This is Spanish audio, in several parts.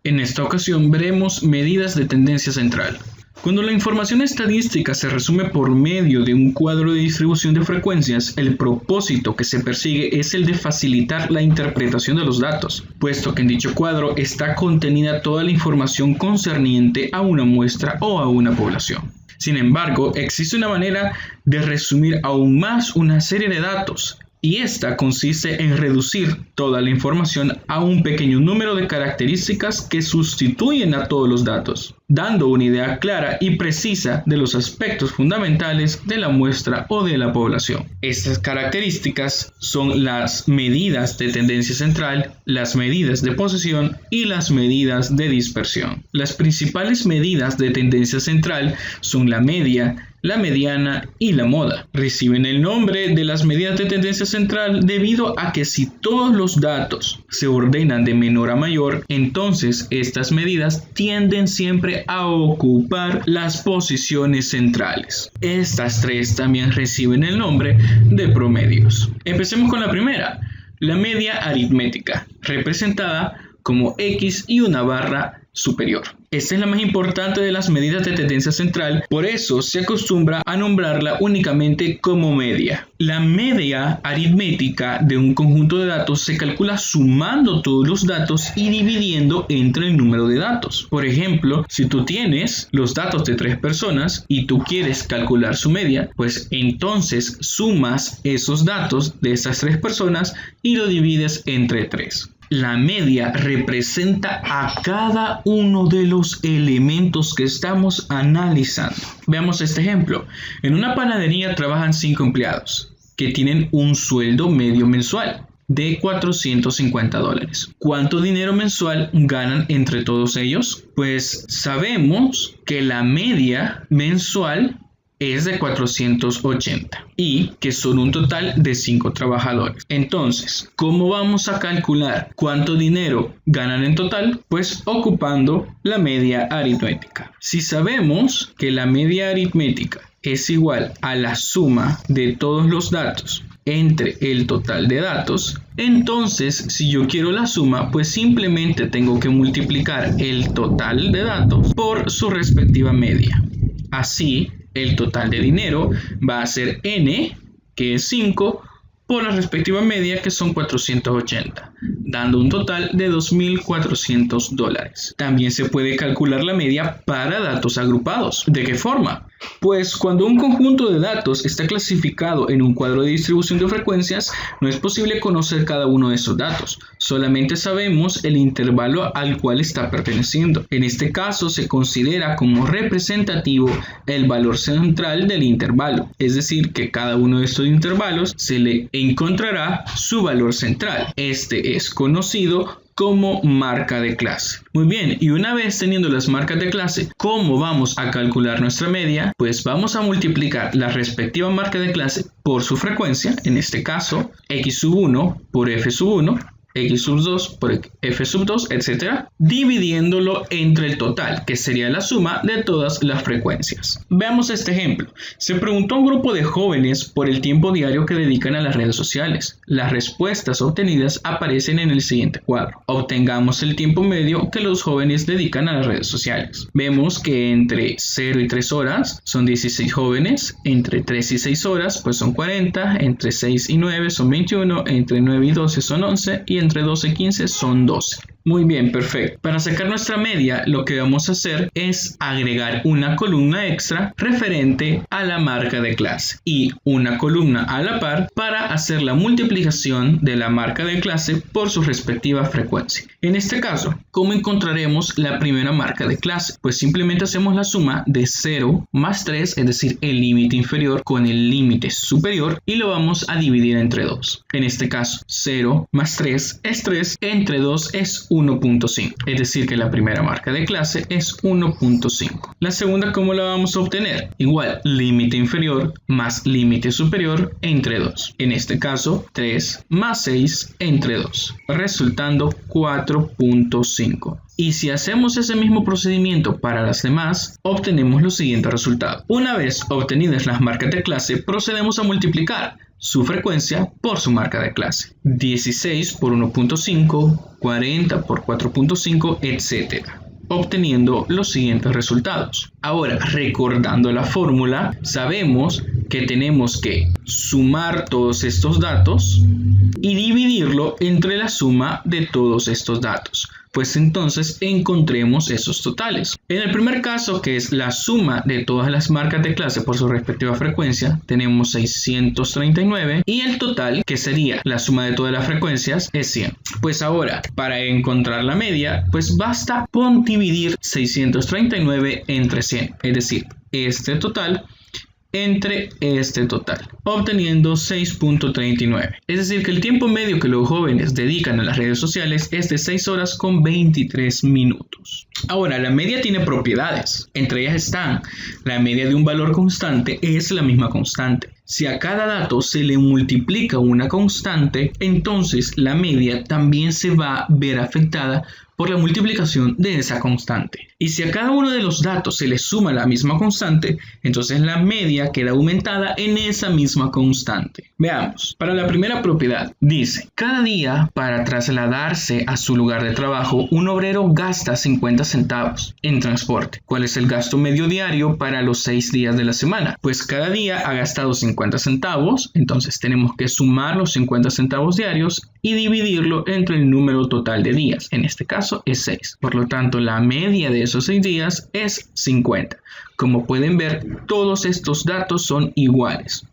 En esta ocasión veremos medidas de tendencia central. Cuando la información estadística se resume por medio de un cuadro de distribución de frecuencias, el propósito que se persigue es el de facilitar la interpretación de los datos, puesto que en dicho cuadro está contenida toda la información concerniente a una muestra o a una población. Sin embargo, existe una manera de resumir aún más una serie de datos, y esta consiste en reducir toda la información a un pequeño número de características que sustituyen a todos los datos, dando una idea clara y precisa de los aspectos fundamentales de la muestra o de la población. Estas características son las medidas de tendencia central, las medidas de posición y las medidas de dispersión. Las principales medidas de tendencia central son la media, la mediana y la moda. Reciben el nombre de las medidas de tendencia central debido a que si todos los datos se ordenan de menor a mayor, entonces estas medidas tienden siempre a ocupar las posiciones centrales. Estas tres también reciben el nombre de promedios. Empecemos con la primera, la media aritmética, representada como X y una barra superior. Esta es la más importante de las medidas de tendencia central, por eso se acostumbra a nombrarla únicamente como media. La media aritmética de un conjunto de datos se calcula sumando todos los datos y dividiendo entre el número de datos. Por ejemplo, si tú tienes los datos de 3 personas y tú quieres calcular su media, pues entonces sumas esos datos de esas 3 personas y lo divides entre 3. La media representa a cada uno de los elementos que estamos analizando. Veamos este ejemplo. En una panadería trabajan 5 empleados que tienen un sueldo medio mensual de $450. ¿Cuánto dinero mensual ganan entre todos ellos? Pues sabemos que la media mensual es de 480 y que son un total de 5 trabajadores. Entonces, ¿cómo vamos a calcular cuánto dinero ganan en total? Pues ocupando la media aritmética. Si sabemos que la media aritmética es igual a la suma de todos los datos entre el total de datos, entonces si yo quiero la suma, pues simplemente tengo que multiplicar el total de datos por su respectiva media. Así, el total de dinero va a ser N, que es 5, por la respectiva media, que son 480, dando un total de $2.400. También se puede calcular la media para datos agrupados. ¿De qué forma? Pues cuando un conjunto de datos está clasificado en un cuadro de distribución de frecuencias, no es posible conocer cada uno de esos datos, solamente sabemos el intervalo al cual está perteneciendo. En este caso se considera como representativo el valor central del intervalo, es decir, que cada uno de estos intervalos se le encontrará su valor central. Este es conocido como marca de clase. Muy bien, y una vez teniendo las marcas de clase, ¿cómo vamos a calcular nuestra media? Pues vamos a multiplicar la respectiva marca de clase por su frecuencia, en este caso x1 por f1, x2 por f2, etc., dividiéndolo entre el total, que sería la suma de todas las frecuencias. Veamos este ejemplo. Se preguntó a un grupo de jóvenes por el tiempo diario que dedican a las redes sociales. Las respuestas obtenidas aparecen en el siguiente cuadro. Obtengamos el tiempo medio que los jóvenes dedican a las redes sociales. Vemos que entre 0 y 3 horas son 16 jóvenes, entre 3 y 6 horas pues son 40, entre 6 y 9 son 21, entre 9 y 12 son 11 y entre 12 y 15 son 12. Muy bien, perfecto. Para sacar nuestra media, lo que vamos a hacer es agregar una columna extra referente a la marca de clase y una columna a la par para hacer la multiplicación de la marca de clase por su respectiva frecuencia. En este caso, ¿cómo encontraremos la primera marca de clase? Pues simplemente hacemos la suma de 0 más 3, es decir, el límite inferior con el límite superior, y lo vamos a dividir entre 2. En este caso, 0 más 3 es 3, entre 2 es 1.5, es decir que la primera marca de clase es 1.5. La segunda, ¿cómo la vamos a obtener? Igual, límite inferior más límite superior entre 2. En este caso, 3 más 6 entre 2, resultando 4.5. Y si hacemos ese mismo procedimiento para las demás, obtenemos los siguientes resultados. Una vez obtenidas las marcas de clase, procedemos a multiplicar su frecuencia por su marca de clase. 16 por 1.5, 40 por 4.5, etc., obteniendo los siguientes resultados. Ahora, recordando la fórmula, sabemos que tenemos que sumar todos estos datos y dividirlo entre la suma de todos estos datos. Pues entonces encontremos esos totales. En el primer caso, que es la suma de todas las marcas de clase por su respectiva frecuencia, tenemos 639 y el total, que sería la suma de todas las frecuencias, es 100. Pues ahora, para encontrar la media, pues basta con dividir 639 entre 100, es decir, este total entre este total, obteniendo 6.39. Es decir, que el tiempo medio que los jóvenes dedican a las redes sociales es de 6 horas con 23 minutos. Ahora, la media tiene propiedades. Entre ellas están: la media de un valor constante es la misma constante. Si a cada dato se le multiplica una constante, entonces la media también se va a ver afectada por la multiplicación de esa constante. Y si a cada uno de los datos se le suma la misma constante, entonces la media queda aumentada en esa misma constante. Veamos, para la primera propiedad, dice: cada día para trasladarse a su lugar de trabajo, un obrero gasta 50 centavos en transporte. ¿Cuál es el gasto medio diario para los 6 días de la semana? Pues cada día ha gastado 50 centavos, entonces tenemos que sumar los 50 centavos diarios y dividirlo entre el número total de días. En este caso es 6. Por lo tanto, la media de esos 6 días es 50. Como pueden ver, todos estos datos son iguales.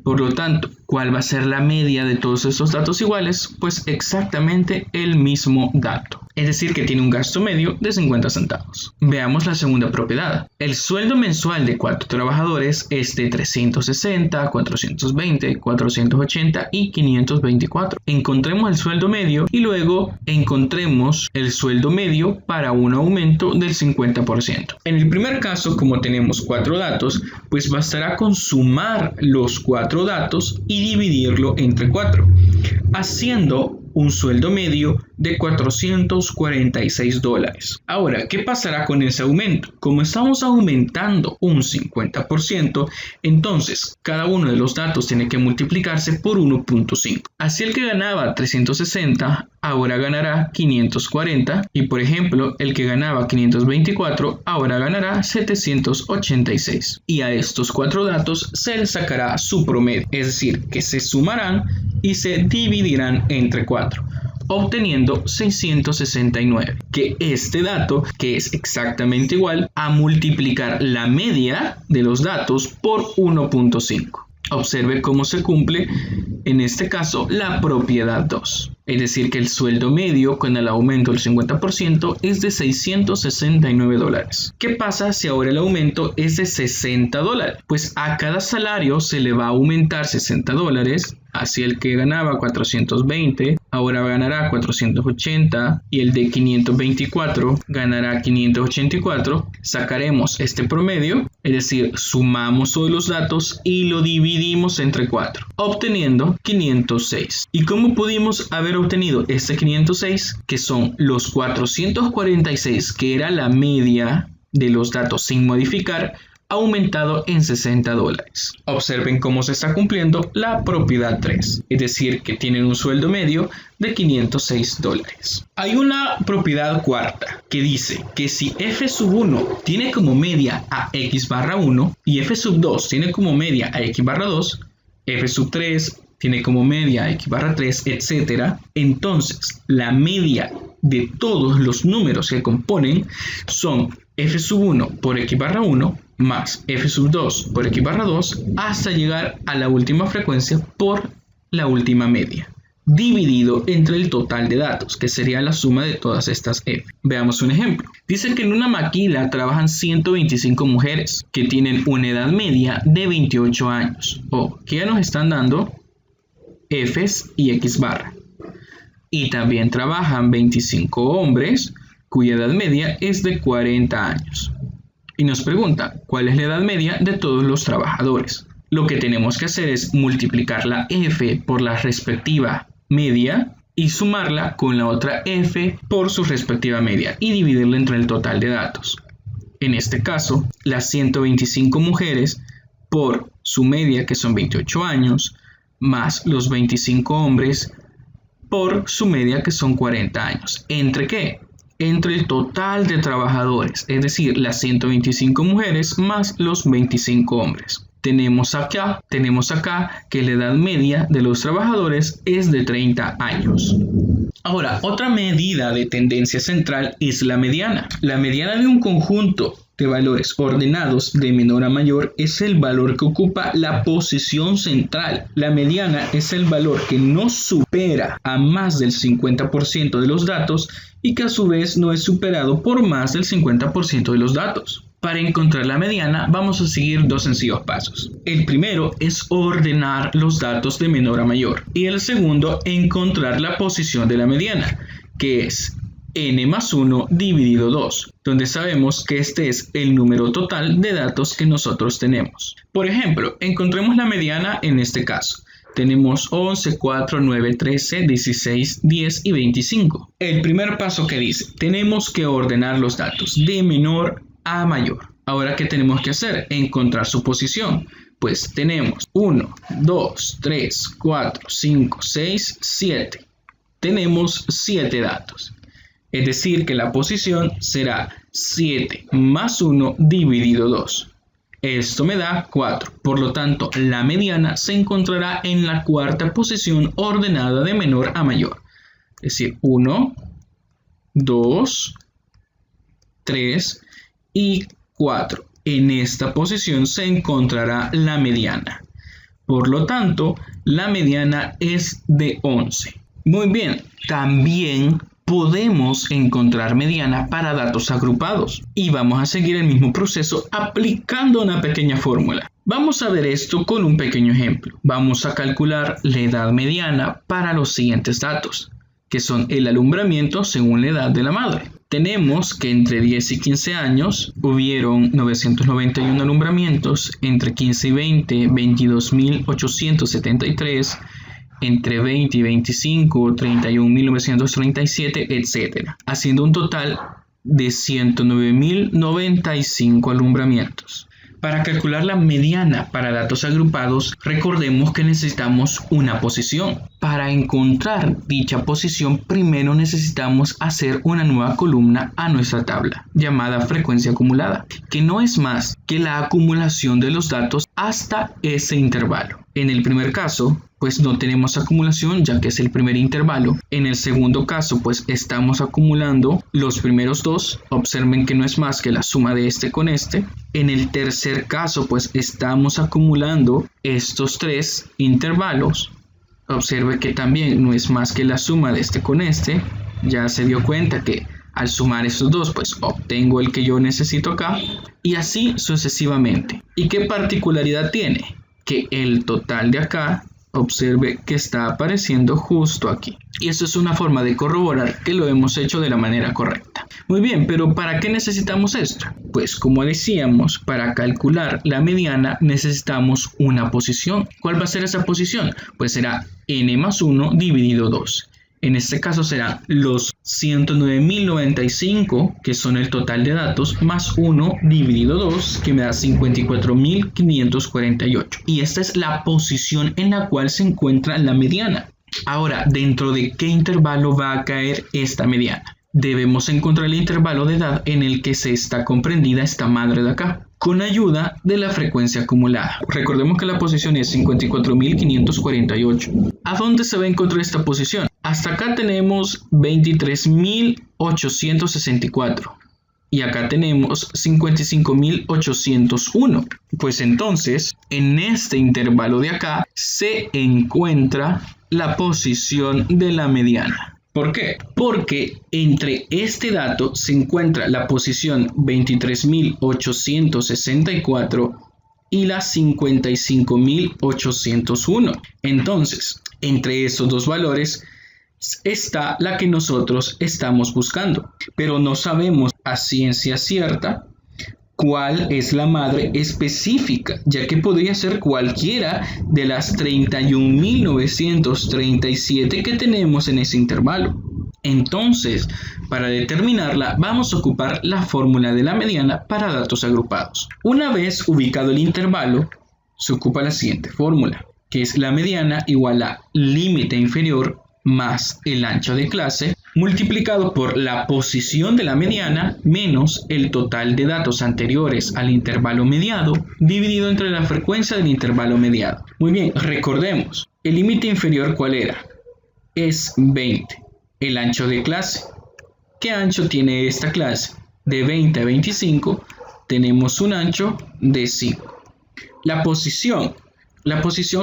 Por lo tanto, ¿cuál va a ser la media de todos estos datos iguales? Pues exactamente el mismo dato. Es decir, que tiene un gasto medio de 50 centavos. Veamos la segunda propiedad. El sueldo mensual de 4 trabajadores es de 360, 420, 480 y 524. Encontremos el sueldo medio y luego encontremos el sueldo medio para un aumento del 50%. En el primer caso, como tenemos 4 datos, pues bastará con sumar los 4 datos y dividirlo entre 4, haciendo un sueldo medio de $446. Ahora, ¿qué pasará con ese aumento? Como estamos aumentando un 50%, entonces cada uno de los datos tiene que multiplicarse por 1.5. Así el que ganaba 360 ahora ganará 540 y, por ejemplo, el que ganaba 524 ahora ganará 786. Y a estos 4 datos se les sacará su promedio, es decir, que se sumarán y se dividirán entre 4, obteniendo 669, que este dato, que es exactamente igual a multiplicar la media de los datos por 1.5. Observe cómo se cumple, en este caso, la propiedad 2. Es decir, que el sueldo medio con el aumento del 50% es de $669. ¿Qué pasa si ahora el aumento es de $60? Pues a cada salario se le va a aumentar $60. Así el que ganaba 420 ahora ganará 480 y el de 524 ganará 584. Sacaremos este promedio, es decir, sumamos todos los datos y lo dividimos entre 4, obteniendo 506. ¿Y cómo pudimos haber obtenido este 506? Que son los 446, que era la media de los datos sin modificar, aumentado en $60. Observen cómo se está cumpliendo la propiedad 3, es decir, que tienen un sueldo medio de $506. Hay una propiedad cuarta que dice que si f(1) tiene como media a x/1 y f(2) tiene como media a x/2, f(3) tiene como media a x/3, etc., entonces la media de todos los números que componen son f(1) por x/1 más f(2) por x/2 hasta llegar a la última frecuencia por la última media, dividido entre el total de datos, que sería la suma de todas estas f. Veamos un ejemplo. Dice que en una maquila trabajan 125 mujeres que tienen una edad media de 28 años, o que ya nos están dando f's y x/. Y también trabajan 25 hombres cuya edad media es de 40 años. Y nos pregunta, ¿cuál es la edad media de todos los trabajadores? Lo que tenemos que hacer es multiplicar la f por la respectiva media y sumarla con la otra f por su respectiva media y dividirla entre el total de datos. En este caso, las 125 mujeres por su media, que son 28 años, más los 25 hombres por su media, que son 40 años. ¿Entre qué? Entre el total de trabajadores, es decir, las 125 mujeres más los 25 hombres. Tenemos acá que la edad media de los trabajadores es de 30 años. Ahora, otra medida de tendencia central es la mediana. La mediana de un conjunto de valores ordenados de menor a mayor es el valor que ocupa la posición central. La mediana es el valor que no supera a más del 50% de los datos y que a su vez no es superado por más del 50% de los datos. Para encontrar la mediana vamos a seguir dos sencillos pasos. El primero es ordenar los datos de menor a mayor y el segundo encontrar la posición de la mediana, que es n más 1 dividido 2, donde sabemos que este es el número total de datos que nosotros tenemos. Por ejemplo, encontremos la mediana en este caso. Tenemos 11, 4, 9, 13, 16, 10 y 25. El primer paso que dice, tenemos que ordenar los datos de menor a mayor. Ahora, ¿qué tenemos que hacer? Encontrar su posición. Pues tenemos 1, 2, 3, 4, 5, 6, 7. Tenemos 7 datos. Es decir, que la posición será 7 más 1 dividido 2. Esto me da 4. Por lo tanto, la mediana se encontrará en la cuarta posición ordenada de menor a mayor. Es decir, 1, 2, 3 y 4. En esta posición se encontrará la mediana. Por lo tanto, la mediana es de 11. Muy bien, también podemos encontrar mediana para datos agrupados. Y vamos a seguir el mismo proceso aplicando una pequeña fórmula. Vamos a ver esto con un pequeño ejemplo. Vamos a calcular la edad mediana para los siguientes datos, que son el alumbramiento según la edad de la madre. Tenemos que entre 10 y 15 años hubieron 991 alumbramientos, entre 15 y 20, 22.873, entre 20 y 25, 31.937, etc., haciendo un total de 109.095 alumbramientos. Para calcular la mediana para datos agrupados, recordemos que necesitamos una posición. Para encontrar dicha posición, primero necesitamos hacer una nueva columna a nuestra tabla, llamada frecuencia acumulada, que no es más que la acumulación de los datos hasta ese intervalo. En el primer caso, pues no tenemos acumulación ya que es el primer intervalo. En el segundo caso, pues estamos acumulando los primeros dos. Observen que no es más que la suma de este con este. En el tercer caso, pues estamos acumulando estos tres intervalos. Observe que también no es más que la suma de este con este. Ya se dio cuenta que al sumar estos dos, pues obtengo el que yo necesito acá. Y así sucesivamente. ¿Y qué particularidad tiene? Que el total de acá, observe que está apareciendo justo aquí. Y esto es una forma de corroborar que lo hemos hecho de la manera correcta. Muy bien, pero ¿para qué necesitamos esto? Pues como decíamos, para calcular la mediana necesitamos una posición. ¿Cuál va a ser esa posición? Pues será n más 1 dividido 2. En este caso serán los 109.095, que son el total de datos, más 1 dividido 2, que me da 54.548. Y esta es la posición en la cual se encuentra la mediana. Ahora, ¿dentro de qué intervalo va a caer esta mediana? Debemos encontrar el intervalo de edad en el que se está comprendida esta madre de acá, con ayuda de la frecuencia acumulada. Recordemos que la posición es 54.548. ¿A dónde se va a encontrar esta posición? Hasta acá tenemos 23.864 y acá tenemos 55.801. Pues entonces, en este intervalo de acá se encuentra la posición de la mediana. ¿Por qué? Porque entre este dato se encuentra la posición 23.864 y la 55.801. Entonces, entre estos dos valores está la que nosotros estamos buscando, pero no sabemos a ciencia cierta cuál es la madre específica, ya que podría ser cualquiera de las 31.937 que tenemos en ese intervalo. Entonces, para determinarla, vamos a ocupar la fórmula de la mediana para datos agrupados. Una vez ubicado el intervalo, se ocupa la siguiente fórmula, que es la mediana igual a límite inferior más el ancho de clase multiplicado por la posición de la mediana menos el total de datos anteriores al intervalo mediado dividido entre la frecuencia del intervalo mediado. Muy bien, recordemos, el límite inferior ¿cuál era? Es 20. El ancho de clase. ¿Qué ancho tiene esta clase? De 20 a 25 tenemos un ancho de 5. La posición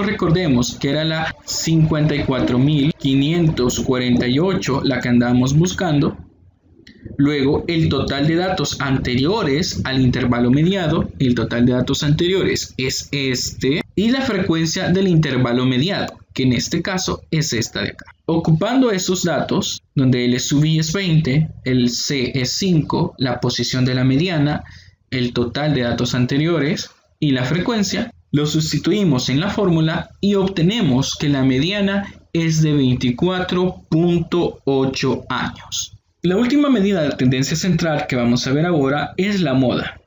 recordemos que era la 54.548, la que andábamos buscando. Luego el total de datos anteriores al intervalo mediado, el total de datos anteriores es este, y la frecuencia del intervalo mediado, que en este caso es esta de acá. Ocupando esos datos, donde el sub i es 20, el c es 5, la posición de la mediana, el total de datos anteriores y la frecuencia, lo sustituimos en la fórmula y obtenemos que la mediana es de 24.8 años. La última medida de tendencia central que vamos a ver ahora es la moda.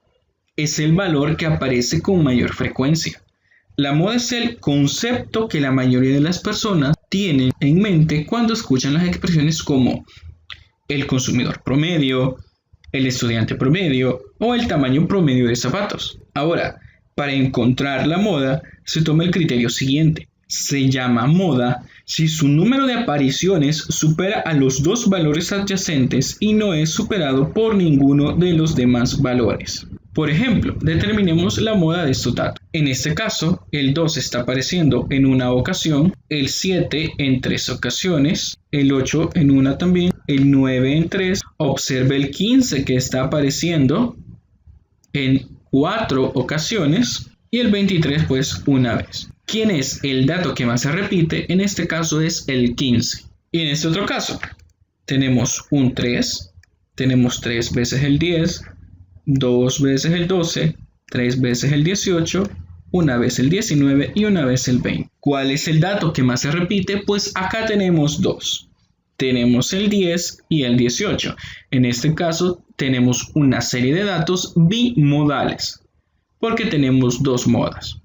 Es el valor que aparece con mayor frecuencia. La moda es el concepto que la mayoría de las personas tienen en mente cuando escuchan las expresiones como el consumidor promedio, el estudiante promedio o el tamaño promedio de zapatos. Ahora, para encontrar la moda, se toma el criterio siguiente. Se llama moda si su número de apariciones supera a los dos valores adyacentes y no es superado por ninguno de los demás valores. Por ejemplo, determinemos la moda de estos datos. En este caso, el 2 está apareciendo en una ocasión, el 7 en 3 ocasiones, el 8 en una también, el 9 en 3. Observe el 15 que está apareciendo en 4 ocasiones y el 23 pues una vez. ¿Quién es el dato que más se repite? En este caso es el 15. Y en este otro caso tenemos un 3, tenemos 3 veces el 10, 2 veces el 12, 3 veces el 18, una vez el 19 y una vez el 20. ¿Cuál es el dato que más se repite? Pues acá tenemos 2. Tenemos el 10 y el 18. En este caso tenemos una serie de datos bimodales, porque tenemos dos modas.